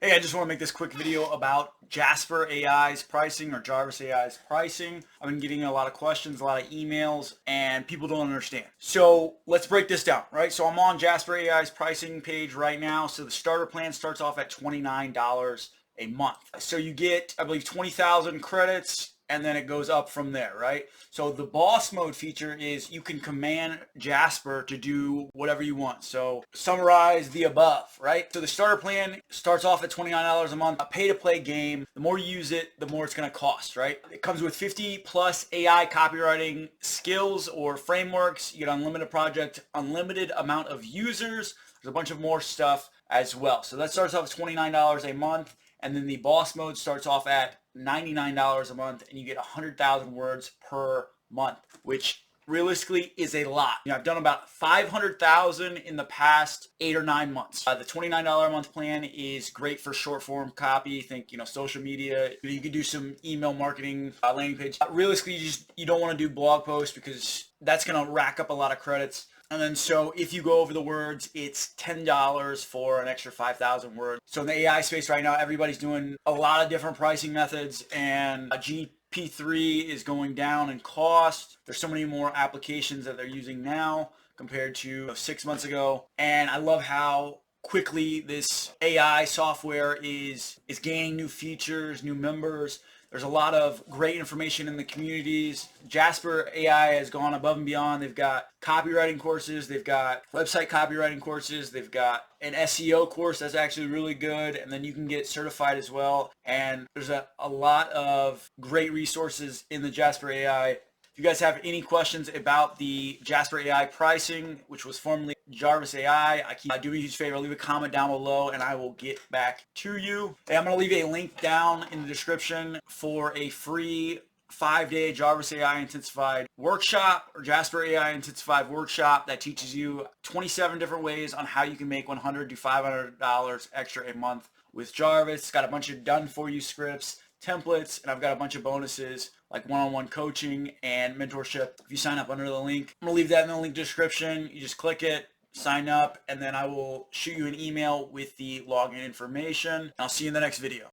Hey, I just want to make this quick video about Jasper.ai's pricing or Jarvis.ai's pricing. I've been getting a lot of questions, a lot of emails, and people don't understand. So let's break this down, right? So I'm on Jasper.ai's pricing page right now. So the starter plan starts off at $29 a month. So you get, I believe, 20,000 credits, and then it goes up from there, right? So the boss mode feature is you can command Jasper to do whatever you want. So summarize the above, right? So the starter plan starts off at $29 a month, a pay-to-play game. The more you use it, the more it's going to cost, right? It comes with 50 plus AI copywriting skills or frameworks. You get unlimited project, unlimited amount of users. There's a bunch of more stuff as well. So that starts off at $29 a month. And then the boss mode starts off at $99 a month, and you get 100,000 words per month, which realistically is a lot. I've done about 500,000 in the past 8 or 9 months. The $29 a month plan is great for short form copy. Think, social media. You could do some email marketing, landing page. Realistically, you don't want to do blog posts because that's going to rack up a lot of credits. And then so if you go over the words, it's $10 for an extra 5,000 words. So in the AI space right now, everybody's doing a lot of different pricing methods, and GP3 is going down in cost. There's so many more applications that they're using now compared to 6 months ago. And I love how quickly this AI software is gaining new features, new members. There's a lot of great information in the communities. Jasper.ai has gone above and beyond. They've got copywriting courses. They've got website copywriting courses. They've got an SEO course that's actually really good. And then you can get certified as well. And there's a lot of great resources in the Jasper.ai. If you guys have any questions about the Jasper.ai pricing, which was formerly Jarvis.ai, I do me a huge favor, leave a comment down below and I will get back to you. Hey, I'm going to leave a link down in the description for a free 5-day Jarvis.ai Intensified workshop or Jasper.ai Intensified workshop that teaches you 27 different ways on how you can make $100 to $500 extra a month with Jarvis. It's got a bunch of done for you scripts, templates, and I've got a bunch of bonuses like one-on-one coaching and mentorship if you sign up under the link. I'm going to leave that in the link description. You just click it, sign up, and then I will shoot you an email with the login information. I'll see you in the next video.